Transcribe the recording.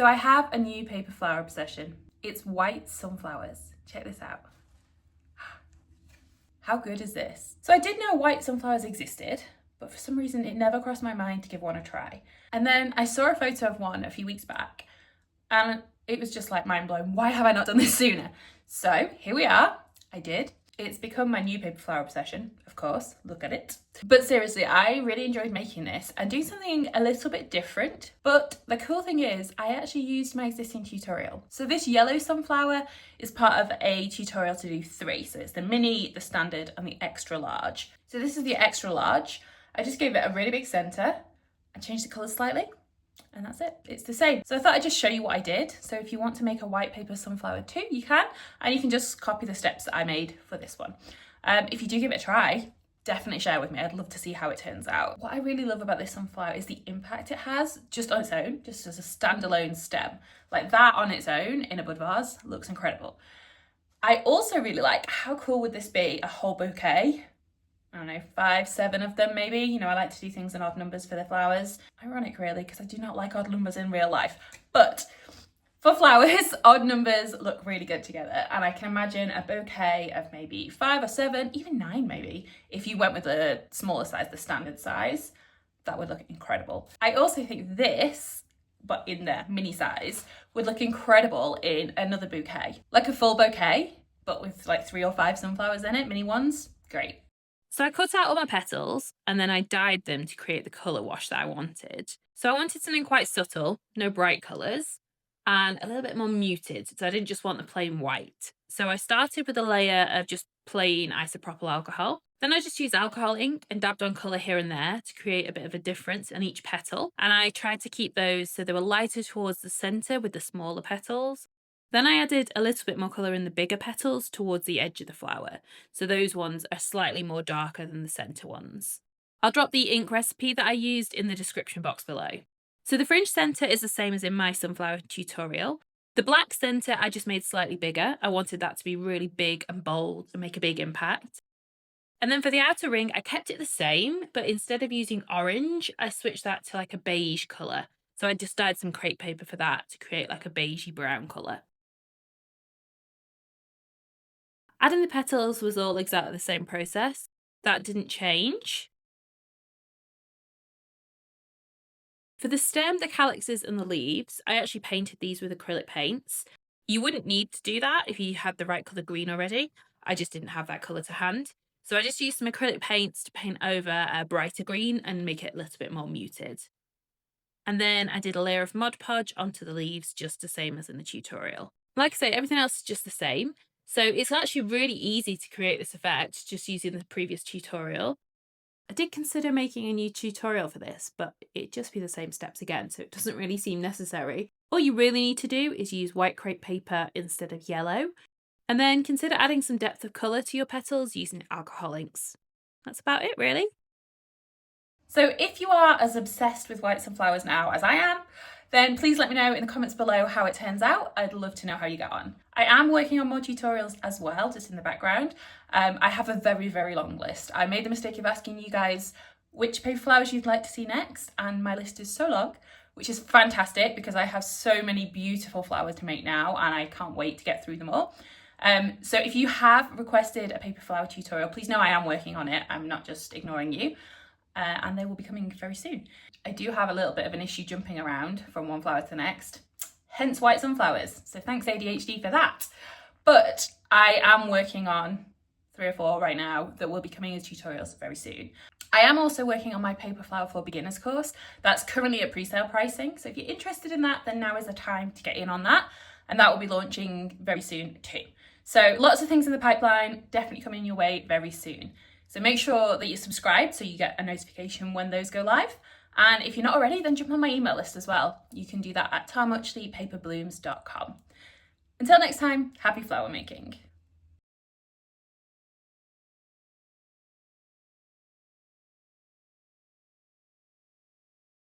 So I have a new paper flower obsession. It's white sunflowers. Check this out. How good is this? So I did know white sunflowers existed, but for some reason it never crossed my mind to give one a try. And then I saw a photo of one a few weeks back and it was just like mind blowing. Why have I not done this sooner? So here we are. I did. It's become my new paper flower obsession, of course, look at it. But seriously, I really enjoyed making this and doing something a little bit different. But the cool thing is I actually used my existing tutorial. So this yellow sunflower is part of a tutorial to do 3. So it's the mini, the standard and the extra large. So this is the extra large. I just gave it a really big center and changed the colors slightly. And that's it, it's the same. So I thought I'd just show you what I did. So if you want to make a white paper sunflower too, you can, and you can just copy the steps that I made for this one. If you do give it a try, definitely share with me. I'd love to see how it turns out. What I really love about this sunflower is the impact it has just on its own, just as a standalone stem. Like that on its own in a bud vase looks incredible. I also really like, how cool would this be, a whole bouquet? I don't know, 5, 7 of them maybe. You know, I like to do things in odd numbers for the flowers. Ironic really, because I do not like odd numbers in real life. But for flowers, odd numbers look really good together. And I can imagine a bouquet of maybe 5 or 7, even 9 maybe, if you went with the smaller size, the standard size. That would look incredible. I also think this, but in the mini size, would look incredible in another bouquet. Like a full bouquet, but with like 3 or 5 sunflowers in it, mini ones, great. So I cut out all my petals and then I dyed them to create the colour wash that I wanted. So I wanted something quite subtle, no bright colours, and a little bit more muted. So I didn't just want the plain white. So I started with a layer of just plain isopropyl alcohol. Then I just used alcohol ink and dabbed on colour here and there to create a bit of a difference in each petal. And I tried to keep those so they were lighter towards the centre with the smaller petals. Then I added a little bit more colour in the bigger petals towards the edge of the flower, so those ones are slightly more darker than the centre ones. I'll drop the ink recipe that I used in the description box below. So the fringe centre is the same as in my sunflower tutorial. The black centre I just made slightly bigger. I wanted that to be really big and bold and make a big impact. And then for the outer ring, I kept it the same, but instead of using orange, I switched that to like a beige colour. So I just dyed some crepe paper for that to create like a beigey brown colour. Adding the petals was all exactly the same process. That didn't change. For the stem, the calyxes and the leaves, I actually painted these with acrylic paints. You wouldn't need to do that if you had the right colour green already. I just didn't have that colour to hand. So I just used some acrylic paints to paint over a brighter green and make it a little bit more muted. And then I did a layer of Mod Podge onto the leaves, just the same as in the tutorial. Like I say, everything else is just the same. So it's actually really easy to create this effect just using the previous tutorial. I did consider making a new tutorial for this, but it'd just be the same steps again, so it doesn't really seem necessary. All you really need to do is use white crepe paper instead of yellow, and then consider adding some depth of colour to your petals using alcohol inks. That's about it, really. So if you are as obsessed with white sunflowers now as I am, then please let me know in the comments below how it turns out. I'd love to know how you get on. I am working on more tutorials as well, just in the background. I have a very, very long list. I made the mistake of asking you guys which paper flowers you'd like to see next, and my list is so long, which is fantastic because I have so many beautiful flowers to make now and I can't wait to get through them all. So if you have requested a paper flower tutorial, please know I am working on it. I'm not just ignoring you. And they will be coming very soon. I do have a little bit of an issue jumping around from one flower to the next, hence white sunflowers. So thanks ADHD for that. But I am working on 3 or 4 right now that will be coming as tutorials very soon. I am also working on my paper flower for beginners course. That's currently at pre-sale pricing. So if you're interested in that, then now is the time to get in on that. And that will be launching very soon too. So lots of things in the pipeline, definitely coming your way very soon. So make sure that you're subscribed so you get a notification when those go live. And if you're not already, then jump on my email list as well. You can do that at tarmuchleypaperblooms.com. Until next time, happy flower making.